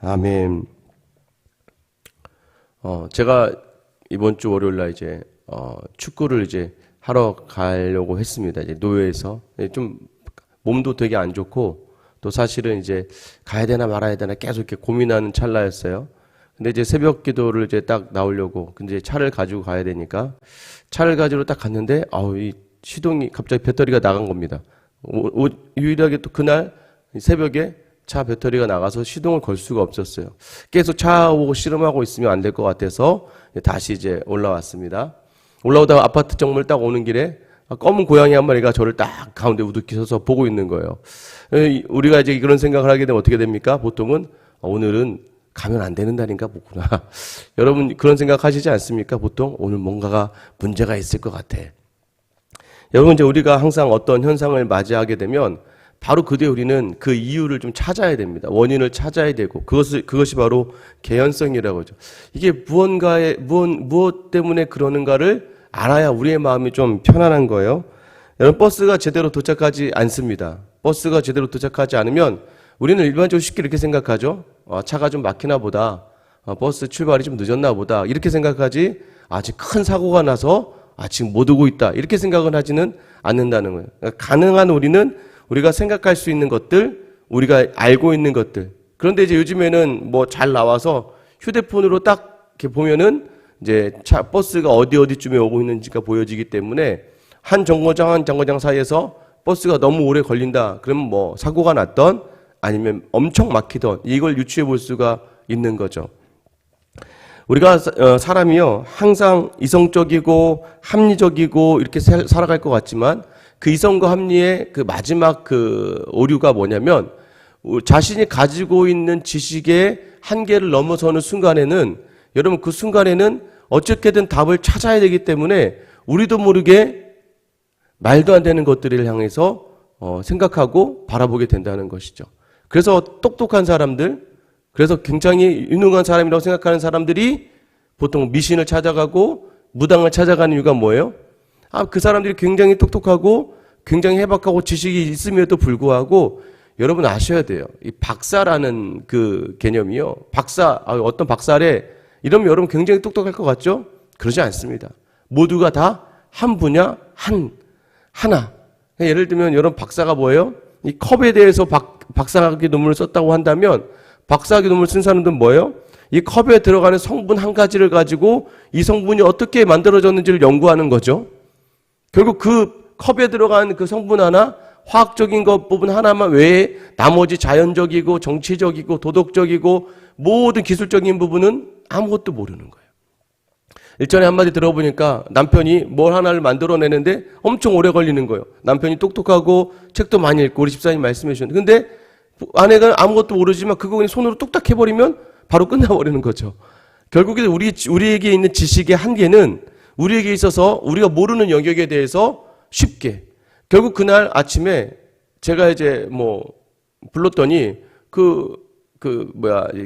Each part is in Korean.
아멘. 제가 이번 주 월요일 날 이제 축구를 이제 하러 가려고 했습니다. 이제 노회에서 좀 몸도 되게 안 좋고 또 사실은 이제 가야 되나 말아야 되나 계속 이렇게 고민하는 찰나였어요. 근데 이제 새벽 기도를 이제 딱 나오려고 근데 차를 가지고 가야 되니까 차를 가지고 딱 갔는데 이 시동이 갑자기 배터리가 나간 겁니다. 유일하게 또 그날 새벽에 차 배터리가 나가서 시동을 걸 수가 없었어요. 계속 차 오고 씨름하고 있으면 안 될 것 같아서 다시 이제 올라왔습니다. 올라오다가 아파트 정문을 딱 오는 길에 검은 고양이 한 마리가 저를 딱 가운데 우두키 서서 보고 있는 거예요. 우리가 이제 그런 생각을 하게 되면 어떻게 됩니까? 보통은 오늘은 가면 안 되는 날인가 보구나. 여러분 그런 생각 하시지 않습니까? 보통 오늘 뭔가가 문제가 있을 것 같아. 여러분 이제 우리가 항상 어떤 현상을 맞이하게 되면 바로 그때 우리는 그 이유를 좀 찾아야 됩니다. 원인을 찾아야 되고 그것이 바로 개연성이라고 하죠. 이게 무엇 때문에 그러는가를 알아야 우리의 마음이 좀 편안한 거예요. 여러분 버스가 제대로 도착하지 않습니다. 버스가 제대로 도착하지 않으면 우리는 일반적으로 쉽게 이렇게 생각하죠. 차가 좀 막히나 보다. 버스 출발이 좀 늦었나 보다. 이렇게 생각하지 아직 큰 사고가 나서 지금 못 오고 있다. 이렇게 생각을 하지는 않는다는 거예요. 그러니까 가능한 우리가 생각할 수 있는 것들, 우리가 알고 있는 것들. 그런데 이제 요즘에는 뭐 잘 나와서 휴대폰으로 딱 이렇게 보면은 이제 버스가 어디쯤에 오고 있는지가 보여지기 때문에 한 정거장 사이에서 버스가 너무 오래 걸린다. 그러면 뭐 사고가 났던 아니면 엄청 막히던 이걸 유추해 볼 수가 있는 거죠. 우리가 사람이요 항상 이성적이고 합리적이고 이렇게 살아갈 것 같지만 그 이성과 합리의 그 마지막 그 오류가 뭐냐면 자신이 가지고 있는 지식의 한계를 넘어서는 순간에는 여러분 그 순간에는 어떻게든 답을 찾아야 되기 때문에 우리도 모르게 말도 안 되는 것들을 향해서 생각하고 바라보게 된다는 것이죠. 그래서 똑똑한 사람들, 그래서 굉장히 유능한 사람이라고 생각하는 사람들이 보통 미신을 찾아가고 무당을 찾아가는 이유가 뭐예요? 그 사람들이 굉장히 똑똑하고 굉장히 해박하고 지식이 있음에도 불구하고 여러분 아셔야 돼요. 이 박사라는 그 개념이요. 어떤 박사래 이러면 여러분 굉장히 똑똑할 것 같죠? 그러지 않습니다. 모두가 다 한 분야, 하나. 예를 들면 여러분 박사가 뭐예요? 이 컵에 대해서 박사학위 논문을 썼다고 한다면 박사학위 논문을 쓴 사람들은 뭐예요? 이 컵에 들어가는 성분 한 가지를 가지고 이 성분이 어떻게 만들어졌는지를 연구하는 거죠. 결국 그 컵에 들어간 그 성분 하나, 화학적인 것 부분 하나만 외에 나머지 자연적이고 정치적이고 도덕적이고 모든 기술적인 부분은 아무것도 모르는 거예요. 일전에 한마디 들어보니까 남편이 뭘 하나를 만들어내는데 엄청 오래 걸리는 거예요. 남편이 똑똑하고 책도 많이 읽고 우리 집사님 말씀해 주셨는데 근데 아내가 아무것도 모르지만 그거 그냥 손으로 뚝딱 해버리면 바로 끝나버리는 거죠. 결국에 우리에게 있는 지식의 한계는 우리에게 있어서 우리가 모르는 영역에 대해서 쉽게 결국 그날 아침에 제가 이제 뭐 불렀더니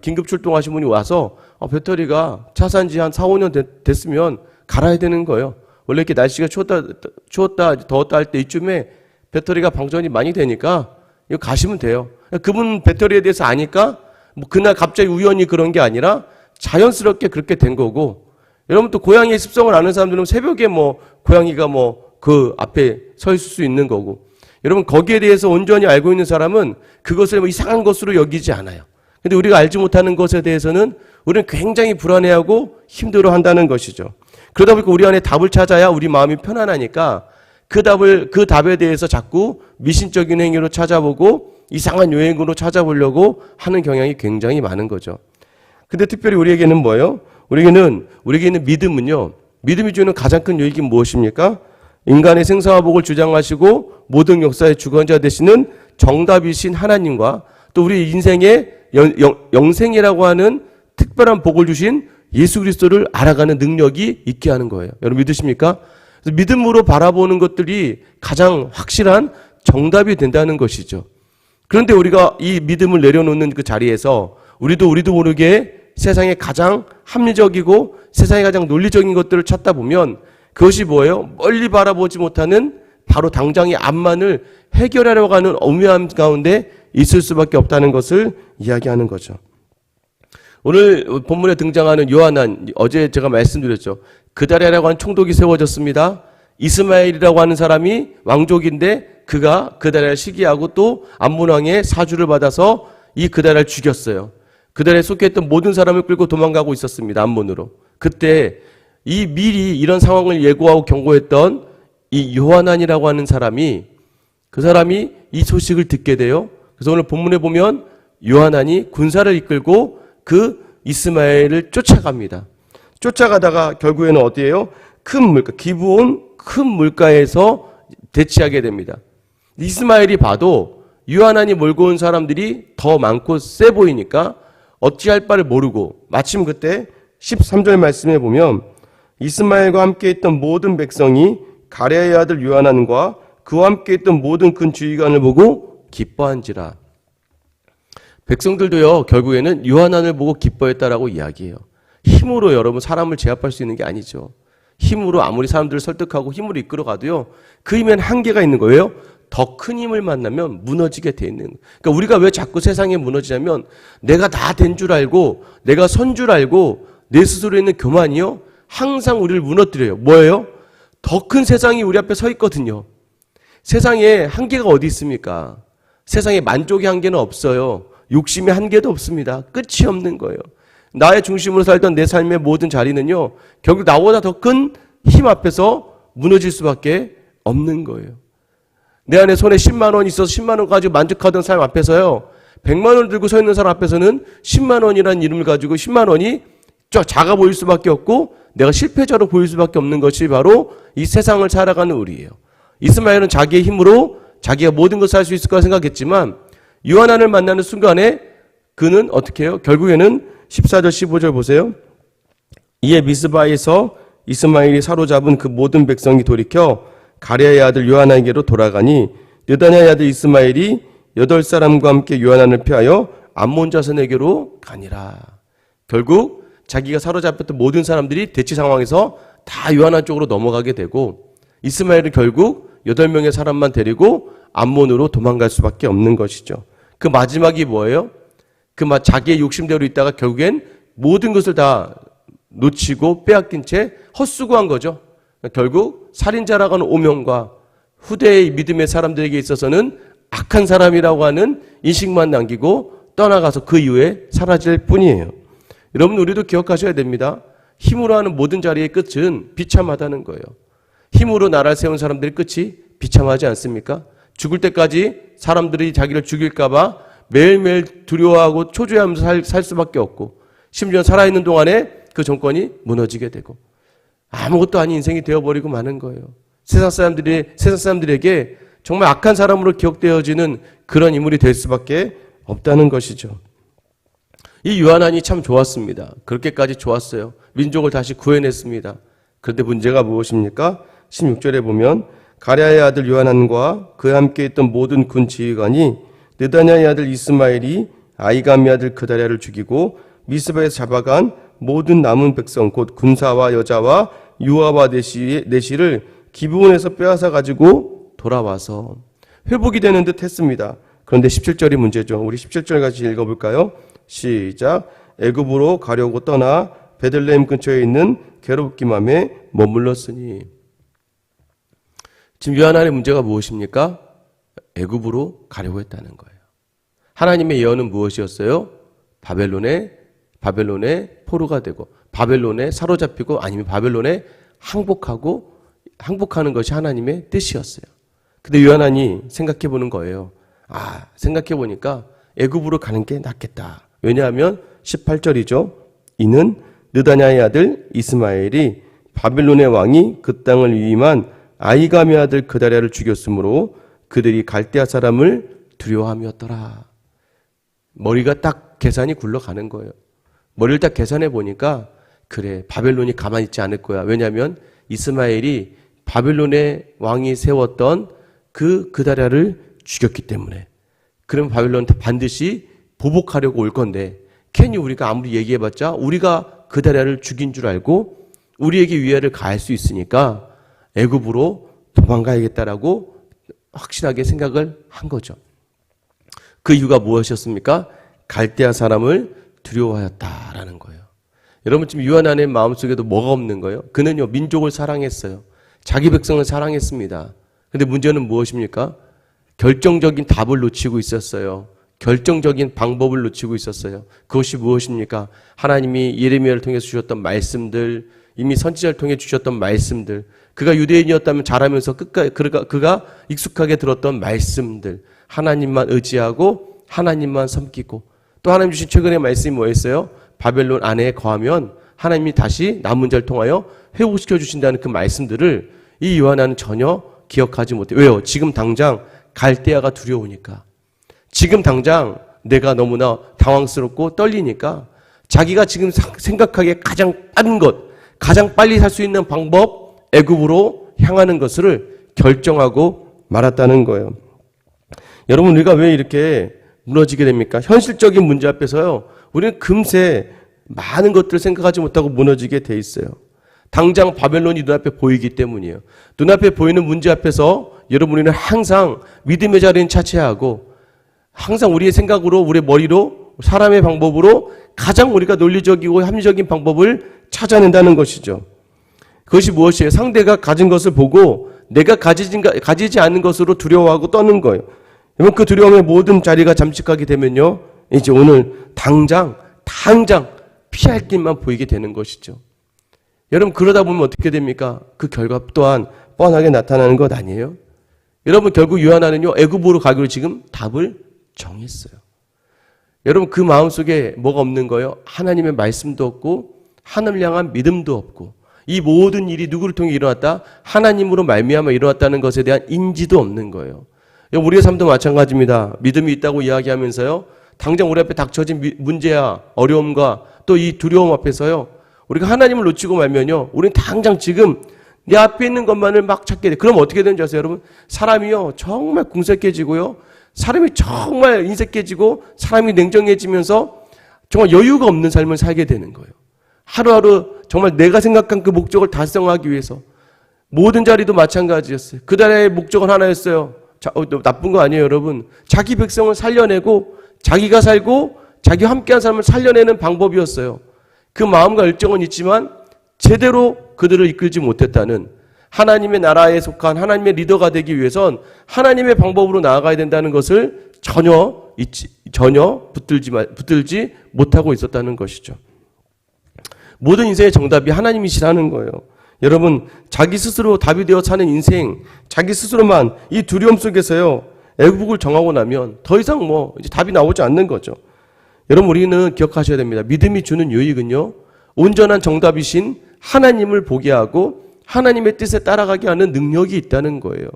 긴급 출동하신 분이 와서 배터리가 차 산 지 한 4, 5년 됐으면 갈아야 되는 거예요. 원래 이렇게 날씨가 추웠다 더웠다 할 때 이쯤에 배터리가 방전이 많이 되니까 이거 가시면 돼요. 그분 배터리에 대해서 아니까 뭐 그날 갑자기 우연히 그런 게 아니라 자연스럽게 그렇게 된 거고 여러분 또 고양이의 습성을 아는 사람들은 새벽에 뭐 고양이가 뭐 그 앞에 서 있을 수 있는 거고 여러분 거기에 대해서 온전히 알고 있는 사람은 그것을 뭐 이상한 것으로 여기지 않아요. 근데 우리가 알지 못하는 것에 대해서는 우리는 굉장히 불안해하고 힘들어한다는 것이죠. 그러다 보니까 우리 안에 답을 찾아야 우리 마음이 편안하니까 그 답에 대해서 자꾸 미신적인 행위로 찾아보고 이상한 요행으로 찾아보려고 하는 경향이 굉장히 많은 거죠. 근데 특별히 우리에게는 뭐예요? 우리에게 있는 믿음은요. 믿음이 주는 가장 큰 유익이 무엇입니까? 인간의 생사와 복을 주장하시고 모든 역사의 주관자 되시는 정답이신 하나님과 또 우리 인생의 영생이라고 하는 특별한 복을 주신 예수 그리스도를 알아가는 능력이 있게 하는 거예요. 여러분 믿으십니까? 그래서 믿음으로 바라보는 것들이 가장 확실한 정답이 된다는 것이죠. 그런데 우리가 이 믿음을 내려놓는 그 자리에서 우리도 모르게 세상에 가장 합리적이고 세상에 가장 논리적인 것들을 찾다 보면 그것이 뭐예요? 멀리 바라보지 못하는 바로 당장의 암만을 해결하려고 하는 오묘함 가운데 있을 수밖에 없다는 것을 이야기하는 거죠. 오늘 본문에 등장하는 요한안, 어제 제가 말씀드렸죠. 그다랴라고 하는 총독이 세워졌습니다. 이스마엘이라고 하는 사람이 왕족인데 그가 그다랴를 시기하고 또 암몬 왕의 사주를 받아서 이 그다랴를 죽였어요. 그다랴에 속했던 모든 사람을 끌고 도망가고 있었습니다. 암몬으로. 그때 이 미리 이런 상황을 예고하고 경고했던 이 요한안이라고 하는 사람이, 그 사람이 이 소식을 듣게 돼요. 그래서 오늘 본문에 보면 요한안이 군사를 이끌고 그 이스마엘을 쫓아갑니다. 쫓아가다가 결국에는 어디에요? 큰 물가, 기브온 큰 물가에서 대치하게 됩니다. 이스마엘이 봐도 요한안이 몰고 온 사람들이 더 많고 세 보이니까 어찌할 바를 모르고, 마침 그때 13절 말씀에 보면 이스마엘과 함께 있던 모든 백성이 가랴의 아들 요한안과 그와 함께 있던 모든 큰 주의관을 보고 기뻐한지라. 백성들도요, 결국에는 요한안을 보고 기뻐했다라고 이야기해요. 힘으로 여러분 사람을 제압할 수 있는 게 아니죠. 힘으로 아무리 사람들을 설득하고 힘으로 이끌어가도요, 그 힘에는 한계가 있는 거예요. 더 큰 힘을 만나면 무너지게 돼 있는 거예요. 그러니까 우리가 왜 자꾸 세상에 무너지냐면 내가 다 된 줄 알고 내가 선 줄 알고 내 스스로 있는 교만이요, 항상 우리를 무너뜨려요. 뭐예요? 더 큰 세상이 우리 앞에 서 있거든요. 세상에 한계가 어디 있습니까? 세상에 만족의 한계는 없어요. 욕심의 한계도 없습니다. 끝이 없는 거예요. 나의 중심으로 살던 내 삶의 모든 자리는요, 결국 나보다 더 큰 힘 앞에서 무너질 수밖에 없는 거예요. 내 안에 손에 10만 원이 있어서 10만 원 가지고 만족하던 사람 앞에서요, 100만 원을 들고 서 있는 사람 앞에서는 10만 원이라는 이름을 가지고 10만 원이 작아 보일 수밖에 없고 내가 실패자로 보일 수밖에 없는 것이 바로 이 세상을 살아가는 우리예요. 이스마엘은 자기의 힘으로 자기가 모든 것을 할 수 있을 거라 생각했지만 요한안을 만나는 순간에 그는 어떻게 해요? 결국에는 14절 15절 보세요. 이에 미스바에서 이스마엘이 사로잡은 그 모든 백성이 돌이켜 가랴의 아들 요한안에게로 돌아가니 느다냐의 아들 이스마엘이 8사람과 함께 요한안을 피하여 암몬 자손에게로 가니라. 결국 자기가 사로잡혔던 모든 사람들이 대치 상황에서 다 요한안 쪽으로 넘어가게 되고 이스마엘은 결국 8명의 사람만 데리고 암몬으로 도망갈 수밖에 없는 것이죠. 그 마지막이 뭐예요? 자기의 욕심대로 있다가 결국엔 모든 것을 다 놓치고 빼앗긴 채 헛수고한 거죠. 결국 살인자라고 하는 오명과 후대의 믿음의 사람들에게 있어서는 악한 사람이라고 하는 인식만 남기고 떠나가서 그 이후에 사라질 뿐이에요. 여러분, 우리도 기억하셔야 됩니다. 힘으로 하는 모든 자리의 끝은 비참하다는 거예요. 힘으로 나라를 세운 사람들의 끝이 비참하지 않습니까? 죽을 때까지 사람들이 자기를 죽일까 봐 매일매일 두려워하고 초조해하면서 살 수밖에 없고, 심지어 살아있는 동안에 그 정권이 무너지게 되고 아무것도 아닌 인생이 되어버리고 마는 거예요. 세상 사람들에게 정말 악한 사람으로 기억되어지는 그런 인물이 될 수밖에 없다는 것이죠. 이 요한안이 참 좋았습니다. 그렇게까지 좋았어요. 민족을 다시 구해냈습니다. 그런데 문제가 무엇입니까? 16절에 보면 가랴의 아들 요한안과 그와 함께 있던 모든 군 지휘관이 느다냐의 아들 이스마엘이 아이감의 아들 그다랴를 죽이고 미스바에서 잡아간 모든 남은 백성 곧 군사와 여자와 유아와 내시를 기브온에서 빼앗아 가지고 돌아와서 회복이 되는 듯 했습니다. 그런데 17절이 문제죠. 우리 17절 같이 읽어볼까요? 시작. 애굽으로 가려고 떠나 베들레헴 근처에 있는 게르기맘에 머물렀으니. 지금 요한안의 문제가 무엇입니까? 애굽으로 가려고 했다는 거예요. 하나님의 예언은 무엇이었어요? 바벨론의 포로가 되고 바벨론에 사로잡히고 아니면 바벨론에 항복하는 것이 하나님의 뜻이었어요. 근데 요한안이 생각해 보는 거예요. 생각해 보니까 애굽으로 가는 게 낫겠다. 왜냐하면 18절이죠. 이는 느다냐의 아들 이스마엘이 바벨론의 왕이 그 땅을 위임한 아이감의 아들 그다랴를 죽였으므로 그들이 갈대아 사람을 두려워함이었더라. 머리가 딱 계산이 굴러가는 거예요. 머리를 딱 계산해 보니까 그래, 바벨론이 가만히 있지 않을 거야. 왜냐하면 이스마엘이 바벨론의 왕이 세웠던 그 그다랴를 죽였기 때문에. 그럼 바벨론은 반드시 보복하려고 올 건데 괜히 우리가 아무리 얘기해봤자 우리가 그다랴를 죽인 줄 알고 우리에게 위해를 가할 수 있으니까 애굽으로 도망가야겠다라고 확실하게 생각을 한 거죠. 그 이유가 무엇이었습니까? 갈대아 사람을 두려워하였다라는 거예요. 여러분 지금 요한의 마음속에도 뭐가 없는 거예요? 그는요 민족을 사랑했어요. 자기 백성을 사랑했습니다. 근데 문제는 무엇입니까? 결정적인 답을 놓치고 있었어요. 결정적인 방법을 놓치고 있었어요. 그것이 무엇입니까? 하나님이 예레미야를 통해서 주셨던 말씀들, 이미 선지자를 통해 주셨던 말씀들, 그가 유대인이었다면 자라면서 끝까지 그가 익숙하게 들었던 말씀들, 하나님만 의지하고 하나님만 섬기고, 또 하나님 주신 최근의 말씀이 뭐였어요? 바벨론 안에 거하면 하나님이 다시 남은 자를 통하여 회복시켜 주신다는 그 말씀들을 이 요한은 전혀 기억하지 못해요. 왜요? 지금 당장 갈대아가 두려우니까, 지금 당장 내가 너무나 당황스럽고 떨리니까 자기가 지금 생각하기에 가장 빠른 것, 가장 빨리 살 수 있는 방법, 애굽으로 향하는 것을 결정하고 말았다는 거예요. 여러분, 우리가 왜 이렇게 무너지게 됩니까? 현실적인 문제 앞에서요, 우리는 금세 많은 것들을 생각하지 못하고 무너지게 돼 있어요. 당장 바벨론이 눈앞에 보이기 때문이에요. 눈앞에 보이는 문제 앞에서 여러분, 우리는 항상 믿음의 자리는 차치하고 항상 우리의 생각으로, 우리의 머리로, 사람의 방법으로 가장 우리가 논리적이고 합리적인 방법을 찾아낸다는 것이죠. 그것이 무엇이에요? 상대가 가진 것을 보고 내가 가지지 않는 것으로 두려워하고 떠는 거예요. 여러분, 그 두려움의 모든 자리가 잠식하게 되면요, 이제 오늘 당장 피할 길만 보이게 되는 것이죠. 여러분, 그러다 보면 어떻게 됩니까? 그 결과 또한 뻔하게 나타나는 것 아니에요? 여러분, 결국 요한은요, 애굽으로 가기로 지금 답을 정했어요. 여러분, 그 마음속에 뭐가 없는 거예요? 하나님의 말씀도 없고 하늘을 향한 믿음도 없고, 이 모든 일이 누구를 통해 일어났다? 하나님으로 말미암아 일어났다는 것에 대한 인지도 없는 거예요. 우리의 삶도 마찬가지입니다. 믿음이 있다고 이야기하면서요, 당장 우리 앞에 닥쳐진 문제야 어려움과 또 이 두려움 앞에서요, 우리가 하나님을 놓치고 말면요, 우리는 당장 지금 내 앞에 있는 것만을 막 찾게 돼. 그럼 어떻게 되는지 아세요, 여러분? 사람이요 정말 궁색해지고요, 사람이 정말 인색해지고 사람이 냉정해지면서 정말 여유가 없는 삶을 살게 되는 거예요. 하루하루 정말 내가 생각한 그 목적을 달성하기 위해서, 모든 자리도 마찬가지였어요. 그날의 목적은 하나였어요. 나쁜 거 아니에요, 여러분. 자기 백성을 살려내고 자기가 살고 자기와 함께한 삶을 살려내는 방법이었어요. 그 마음과 열정은 있지만 제대로 그들을 이끌지 못했다는, 하나님의 나라에 속한 하나님의 리더가 되기 위해선 하나님의 방법으로 나아가야 된다는 것을 전혀 붙들지 못하고 있었다는 것이죠. 모든 인생의 정답이 하나님이시라는 거예요. 여러분, 자기 스스로 답이 되어 사는 인생, 자기 스스로만 이 두려움 속에서요, 애국을 정하고 나면 더 이상 이제 답이 나오지 않는 거죠. 여러분, 우리는 기억하셔야 됩니다. 믿음이 주는 유익은요, 온전한 정답이신 하나님을 보게 하고 하나님의 뜻에 따라가게 하는 능력이 있다는 거예요.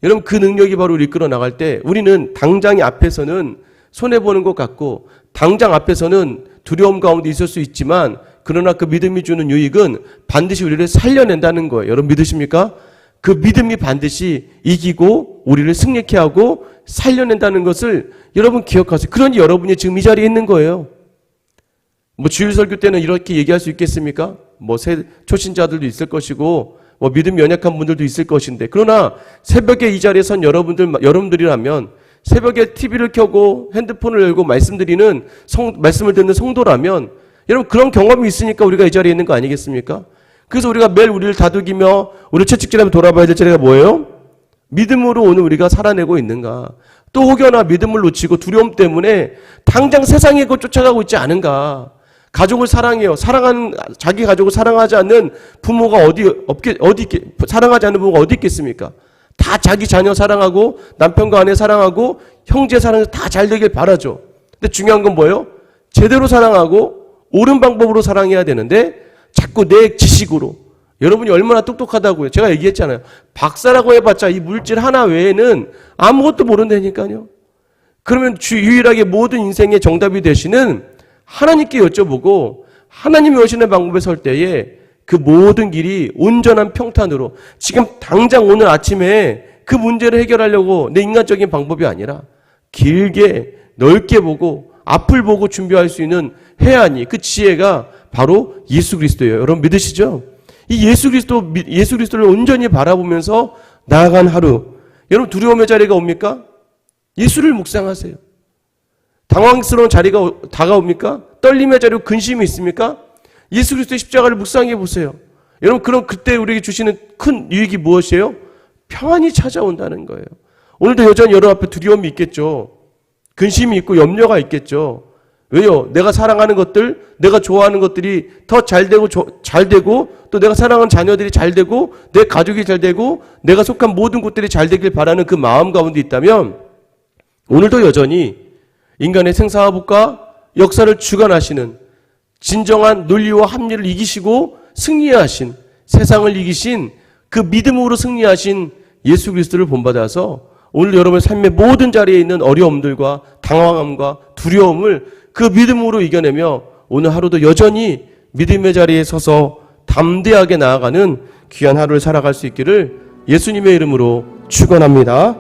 여러분, 그 능력이 바로 우리 이끌어 나갈 때 우리는 당장 앞에서는 손해보는 것 같고 당장 앞에서는 두려움 가운데 있을 수 있지만, 그러나 그 믿음이 주는 유익은 반드시 우리를 살려낸다는 거예요. 여러분, 믿으십니까? 그 믿음이 반드시 이기고 우리를 승리케 하고 살려낸다는 것을 여러분 기억하세요. 그러니 여러분이 지금 이 자리에 있는 거예요. 주일 설교 때는 이렇게 얘기할 수 있겠습니까? 새 초신자들도 있을 것이고 믿음이 연약한 분들도 있을 것인데, 그러나 새벽에 이 자리에 선 여러분들이라면, 새벽에 TV를 켜고 핸드폰을 열고 말씀을 듣는 성도라면, 여러분, 그런 경험이 있으니까 우리가 이 자리에 있는 거 아니겠습니까? 그래서 우리가 매일 우리를 다독이며 우리 채찍질하며 돌아봐야 될 자리가 뭐예요? 믿음으로 오늘 우리가 살아내고 있는가? 또 혹여나 믿음을 놓치고 두려움 때문에 당장 세상의 것 쫓아가고 있지 않은가? 가족을 사랑해요. 자기 가족을 사랑하지 않는 부모가 사랑하지 않는 부모가 어디 있겠습니까? 다 자기 자녀 사랑하고 남편과 아내 사랑하고 형제 사랑해서 다 잘 되길 바라죠. 근데 중요한 건 뭐예요? 제대로 사랑하고 옳은 방법으로 사랑해야 되는데 자꾸 내 지식으로. 여러분이 얼마나 똑똑하다고요. 제가 얘기했잖아요. 박사라고 해봤자 이 물질 하나 외에는 아무것도 모른다니까요. 그러면 유일하게 모든 인생의 정답이 되시는 하나님께 여쭤보고 하나님이 오시는 방법에 설 때에 그 모든 길이 온전한 평탄으로, 지금 당장 오늘 아침에 그 문제를 해결하려고 내 인간적인 방법이 아니라 길게 넓게 보고 앞을 보고 준비할 수 있는 해안이, 그 지혜가 바로 예수 그리스도예요. 여러분, 믿으시죠? 이 예수 그리스도를 온전히 바라보면서 나아간 하루, 여러분, 두려움의 자리가 옵니까? 예수를 묵상하세요. 당황스러운 자리가 다가옵니까? 떨림의 자리로 근심이 있습니까? 예수 그리스도의 십자가를 묵상해 보세요. 여러분, 그럼 그때 우리에게 주시는 큰 유익이 무엇이에요? 평안이 찾아온다는 거예요. 오늘도 여전히 여러분 앞에 두려움이 있겠죠. 근심이 있고 염려가 있겠죠. 왜요? 내가 사랑하는 것들, 내가 좋아하는 것들이 더 잘되고 또 내가 사랑하는 자녀들이 잘되고 내 가족이 잘되고 내가 속한 모든 곳들이 잘되길 바라는 그 마음 가운데 있다면 오늘도 여전히 인간의 생사화복과 역사를 주관하시는 진정한 논리와 합리를 이기시고 승리하신, 세상을 이기신 그 믿음으로 승리하신 예수 그리스도를 본받아서 오늘 여러분의 삶의 모든 자리에 있는 어려움들과 당황함과 두려움을 그 믿음으로 이겨내며 오늘 하루도 여전히 믿음의 자리에 서서 담대하게 나아가는 귀한 하루를 살아갈 수 있기를 예수님의 이름으로 축원합니다.